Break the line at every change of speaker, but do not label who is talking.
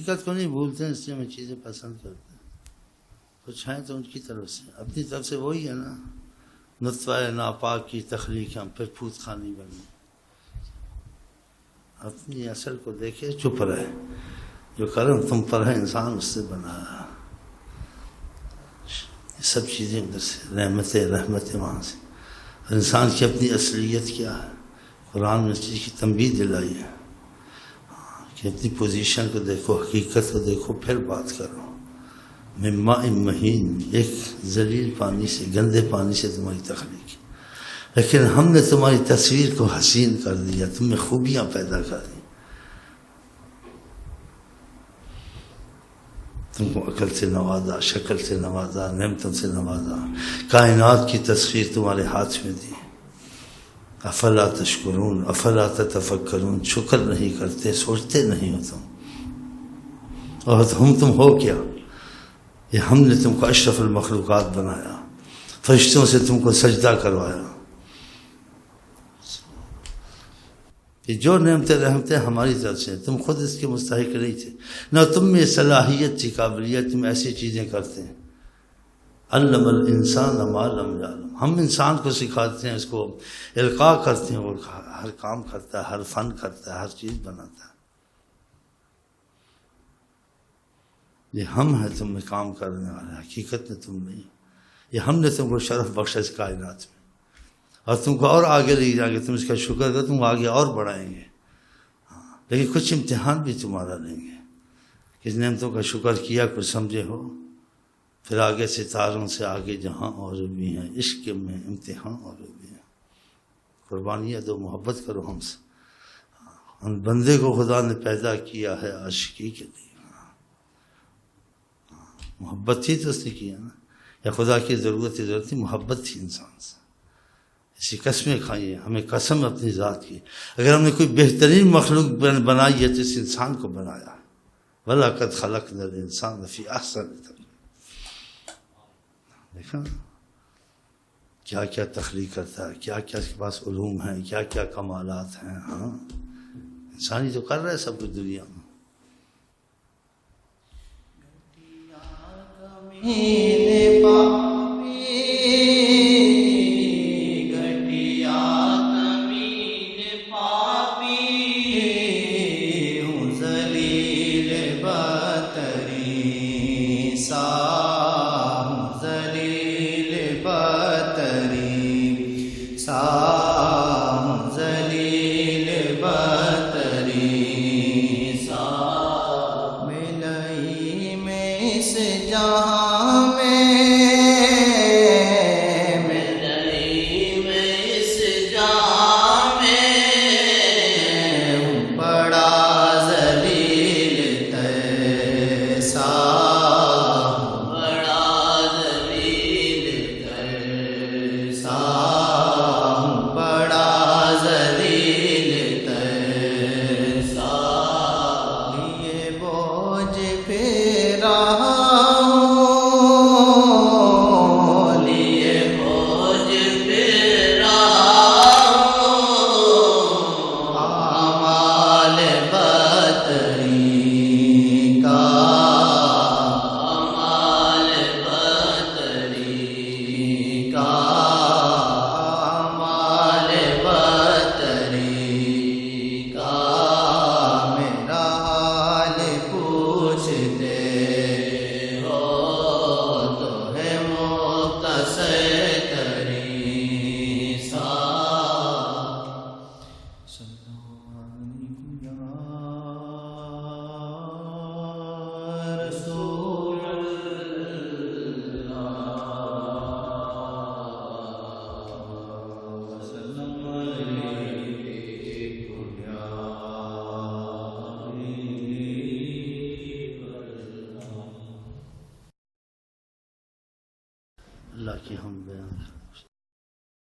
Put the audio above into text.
حقیقت کو نہیں بھولتے ہیں، اس لیے میں چیزیں پسند کرتے ہیں. کچھ ہیں تو ان کی طرف سے، اپنی طرف سے وہی ہے نا، نطفہ ناپاک کی تخلیق ہم پھر پھوت خانی بنی. اپنی اصل کو دیکھے، چپ رہے، جو کرم تم پر ہے انسان اس سے بنایا. یہ سب چیزیں ادھر سے، رحمت وہاں سے. انسان کی اپنی اصلیت کیا ہے؟ قرآن میں اس چیز کی تنبیہ دلائی ہے کہ اپنی پوزیشن کو دیکھو، حقیقت کو دیکھو، پھر بات کرو. من ماء مہین، ایک ذلیل پانی سے، گندے پانی سے تمہاری تخلیق ہے، لیکن ہم نے تمہاری تصویر کو حسین کر دیا، تم میں خوبیاں پیدا کر دی. تم کو عقل سے نوازا، شکل سے نوازا، نعمتوں سے نوازا، کائنات کی تسخیر تمہارے ہاتھ میں دی. افلا تشکرون افلا تتفکرون، شکر نہیں کرتے، سوچتے نہیں ہو تم. اور تم ہو کیا؟ یہ ہم نے تم کو اشرف المخلوقات بنایا، فرشتوں سے تم کو سجدہ کروایا. یہ جو نعمتیں رحمتیں ہماری طرف سے، تم خود اس کے مستحق نہیں تھے، نہ تم میں صلاحیت تھی، قابلیت، تم ایسی چیزیں کرتے ہیں. علم الانسان ما لم یعلم، ہم انسان کو سکھاتے ہیں، اس کو القاء کرتے ہیں، وہ ہر کام کرتا ہے، ہر فن کرتا ہے، ہر چیز بناتا ہے. یہ ہم ہیں تم میں کام کرنے والے، حقیقت میں تم نہیں. یہ ہم نے تم کو شرف بخشا اس کائنات میں، اور تم کو اور آگے لے جائیں گے. تم اس کا شکر کرو، تم آگے اور بڑھائیں گے. لیکن کچھ امتحان بھی تمہارا لیں گے. کس نعمتوں کا شکر کیا، کچھ سمجھے ہو، پھر آگے ستاروں سے آگے جہاں اور بھی ہیں، عشق میں امتحان اور بھی ہیں. قربانیاں دو، محبت کرو ہم سے. ان بندے کو خدا نے پیدا کیا ہے عاشقی کے لیے. محبت تھی تو اس نے کیا نا، یا خدا کی ضرورت تھی، محبت تھی انسان سے. اسی قسمیں کھائیے، ہمیں قسم اپنی ذات کی، اگر ہم نے کوئی بہترین مخلوق بنائی ہے تو اس انسان کو بنایا. وَلَقَدْ خَلَقْنَا الْإِنسَانَ فِي أَحْسَنِ تَقْوِيمٍ. دیکھا کیا کیا تخلیق کرتا ہے، کیا کیا اس کے پاس علوم ہیں، کیا کیا کمالات ہیں. ہاں انسانی تو کر رہا ہے سب کچھ دنیا میں.